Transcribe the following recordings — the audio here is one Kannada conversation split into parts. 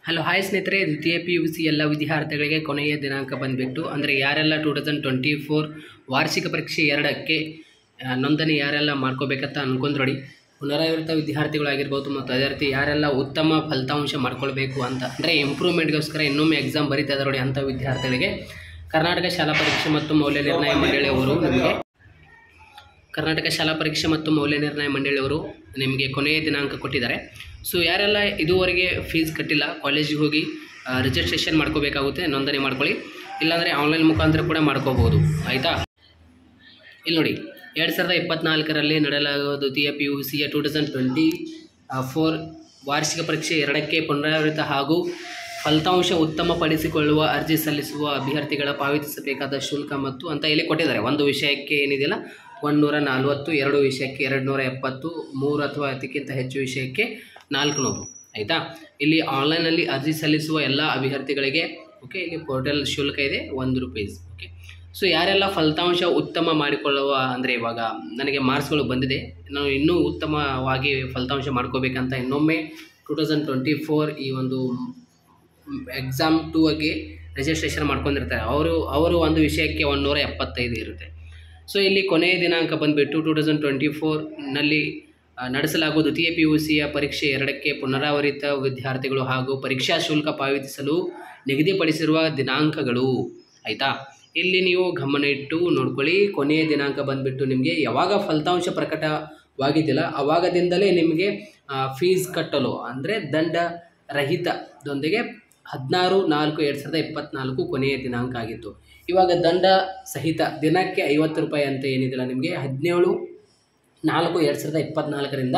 ಹಲೋ ಹಾಯ್ ಸ್ನೇಹಿತರೆ, ದ್ವಿತೀಯ PUC ಎಲ್ಲ ವಿದ್ಯಾರ್ಥಿಗಳಿಗೆ ಕೊನೆಯ ದಿನಾಂಕ ಬಂದುಬಿಟ್ಟು ಅಂದರೆ ಯಾರೆಲ್ಲ 2024 ವಾರ್ಷಿಕ ಪರೀಕ್ಷೆ 2ಕ್ಕೆ ನೋಂದಣಿ ಯಾರೆಲ್ಲ ಮಾಡ್ಕೋಬೇಕಂತ ಅನ್ಕೊಂಡ್ರೊಡಿ. ಪುನರಾವರ್ತಿತ ವಿದ್ಯಾರ್ಥಿಗಳಾಗಿರ್ಬೋದು ಮತ್ತು ಅದೇ ರೀತಿ ಯಾರೆಲ್ಲ ಉತ್ತಮ ಫಲಿತಾಂಶ ಮಾಡ್ಕೊಳ್ಬೇಕು ಅಂತ ಅಂದರೆ ಇಂಪ್ರೂವ್ಮೆಂಟ್ಗೋಸ್ಕರ ಇನ್ನೊಮ್ಮೆ ಎಕ್ಸಾಮ್ ಬರೀತಾ ಇದ್ದಾರೆ ನೋಡಿ, ಅಂಥ ವಿದ್ಯಾರ್ಥಿಗಳಿಗೆ ಕರ್ನಾಟಕ ಶಾಲಾ ಪರೀಕ್ಷೆ ಮತ್ತು ಮೌಲ್ಯ ನಿರ್ಣಯ ಮಂಡಳಿಯವರು ನಿಮಗೆ ಕೊನೆಯ ದಿನಾಂಕ ಕೊಟ್ಟಿದ್ದಾರೆ. ಸೊ ಯಾರೆಲ್ಲ ಇದುವರೆಗೆ ಫೀಸ್ ಕಟ್ಟಿಲ್ಲ ಕಾಲೇಜಿಗೆ ಹೋಗಿ ರಿಜಿಸ್ಟ್ರೇಷನ್ ಮಾಡ್ಕೋಬೇಕಾಗುತ್ತೆ, ನೋಂದಣಿ ಮಾಡ್ಕೊಳ್ಳಿ. ಇಲ್ಲಾಂದರೆ ಆನ್ಲೈನ್ ಮುಖಾಂತರ ಕೂಡ ಮಾಡ್ಕೋಬೋದು, ಆಯಿತಾ. ಇಲ್ಲಿ ನೋಡಿ, 2024ರಲ್ಲಿ ನಡೆಯಲಾಗುವ ದ್ವಿತೀಯ PUCಯ 2024 ವಾರ್ಷಿಕ ಪರೀಕ್ಷೆ 2ಕ್ಕೆ ಪುನರಾವರ್ತಿತ ಹಾಗೂ ಫಲಿತಾಂಶ ಉತ್ತಮಪಡಿಸಿಕೊಳ್ಳುವ ಅರ್ಜಿ ಸಲ್ಲಿಸುವ ಅಭ್ಯರ್ಥಿಗಳ ಪಾವತಿಸಬೇಕಾದ ಶುಲ್ಕ ಮತ್ತು ಅಂತ ಇಲ್ಲಿ ಕೊಟ್ಟಿದ್ದಾರೆ. ಒಂದು ವಿಷಯಕ್ಕೆ ಏನಿದೆಯಲ್ಲ 140, 2 ವಿಷಯಕ್ಕೆ 270, 3 ಅಥವಾ ಅದಕ್ಕಿಂತ ಹೆಚ್ಚು ವಿಷಯಕ್ಕೆ 400, ಆಯಿತಾ. ಇಲ್ಲಿ ಆನ್ಲೈನಲ್ಲಿ ಅರ್ಜಿ ಸಲ್ಲಿಸುವ ಎಲ್ಲ ಅಭ್ಯರ್ಥಿಗಳಿಗೆ ಓಕೆ, ಇಲ್ಲಿ ಪೋರ್ಟಲ್ ಶುಲ್ಕ ಇದೆ ₹1. ಓಕೆ, ಸೊ ಯಾರೆಲ್ಲ ಫಲಿತಾಂಶ ಉತ್ತಮ ಮಾಡಿಕೊಳ್ಳುವ ಅಂದರೆ ಇವಾಗ ನನಗೆ ಮಾರ್ಕ್ಸ್ಗಳು ಬಂದಿದೆ, ನಾನು ಇನ್ನೂ ಉತ್ತಮವಾಗಿ ಫಲಿತಾಂಶ ಮಾಡ್ಕೋಬೇಕಂತ ಇನ್ನೊಮ್ಮೆ 2024 ಈ ಒಂದು ಎಕ್ಸಾಮ್ 2ಗೆ ರಿಜಿಸ್ಟ್ರೇಷನ್ ಮಾಡ್ಕೊಂಡಿರ್ತಾರೆ. ಅವರು ಒಂದು ವಿಷಯಕ್ಕೆ 175 ಇರುತ್ತೆ. ಸೊ ಇಲ್ಲಿ ಕೊನೆಯ ದಿನಾಂಕ ಬಂದುಬಿಟ್ಟು 2024ನಲ್ಲಿ ನಡೆಸಲಾಗುವ ದ್ವಿತೀಯ PUCಯ ಪರೀಕ್ಷೆ 2ಕ್ಕೆ ಪುನರಾವರ್ತಿತ ವಿದ್ಯಾರ್ಥಿಗಳು ಹಾಗೂ ಪರೀಕ್ಷಾ ಶುಲ್ಕ ಪಾವತಿಸಲು ನಿಗದಿಪಡಿಸಿರುವ ದಿನಾಂಕಗಳು, ಆಯಿತಾ. ಇಲ್ಲಿ ನೀವು ಗಮನ ಇಟ್ಟು ನೋಡ್ಕೊಳ್ಳಿ. ಕೊನೆಯ ದಿನಾಂಕ ಬಂದುಬಿಟ್ಟು ನಿಮಗೆ ಯಾವಾಗ ಫಲಿತಾಂಶ ಪ್ರಕಟವಾಗಿದ್ದಿಲ್ಲ ಆವಾಗದಿಂದಲೇ ನಿಮಗೆ ಫೀಸ್ ಕಟ್ಟಲು ಅಂದರೆ ದಂಡರಹಿತದೊಂದಿಗೆ 16/4/2024 ಕೊನೆಯ ದಿನಾಂಕ ಆಗಿತ್ತು. ಇವಾಗ ದಂಡ ಸಹಿತ ದಿನಕ್ಕೆ ₹50 ಅಂತ ಏನಿದಿಲ್ಲ ನಿಮಗೆ 17/4/2024ರಿಂದ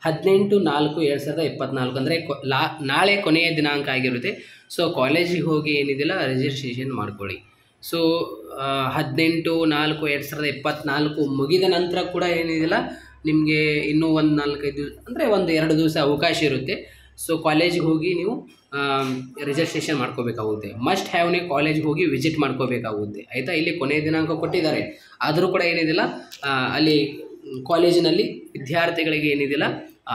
18/4/2024 ಅಂದರೆ ನಾಳೆ ಕೊನೆಯ ದಿನಾಂಕ ಆಗಿರುತ್ತೆ. ಸೊ ಕಾಲೇಜಿಗೆ ಹೋಗಿ ಏನಿದಿಲ್ಲ ರಿಜಿಸ್ಟ್ರೇಷನ್ ಮಾಡ್ಕೊಳ್ಳಿ. ಸೊ 18/4/2024 ಮುಗಿದ ನಂತರ ಕೂಡ ಏನಿದಿಲ್ಲ ನಿಮಗೆ ಇನ್ನೂ ಒಂದು 4-5 ದಿವಸ ಅಂದರೆ 1-2 ದಿವಸ ಅವಕಾಶ ಇರುತ್ತೆ. ಸೊ ಕಾಲೇಜಿಗೆ ಹೋಗಿ ನೀವು ರಿಜಿಸ್ಟ್ರೇಷನ್ ಮಾಡ್ಕೋಬೇಕಾಗುತ್ತೆ. ಮಸ್ಟ್ ಹ್ಯಾವ್ನೇ ಕಾಲೇಜಿಗೆ ಹೋಗಿ ವಿಸಿಟ್ ಮಾಡ್ಕೋಬೇಕಾಗುತ್ತೆ, ಆಯಿತಾ. ಇಲ್ಲಿ ಕೊನೆಯ ದಿನಾಂಕ ಕೊಟ್ಟಿದ್ದಾರೆ, ಆದರೂ ಕೂಡ ಏನಿದಿಲ್ಲ ಅಲ್ಲಿ ಕಾಲೇಜಿನಲ್ಲಿ ವಿದ್ಯಾರ್ಥಿಗಳಿಗೆ ಏನಿದಿಲ್ಲ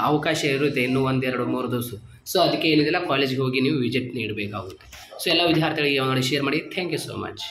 ಅವಕಾಶ ಇರುತ್ತೆ ಇನ್ನೂ 1-2-3 ದಿವಸ. ಸೊ ಅದಕ್ಕೆ ಏನಿದಿಲ್ಲ ಕಾಲೇಜಿಗೆ ಹೋಗಿ ನೀವು ವಿಸಿಟ್ ನೀಡಬೇಕಾಗುತ್ತೆ. ಸೊ ಎಲ್ಲ ವಿದ್ಯಾರ್ಥಿಗಳಿಗೆ ಶೇರ್ ಮಾಡಿ. Thank you so much.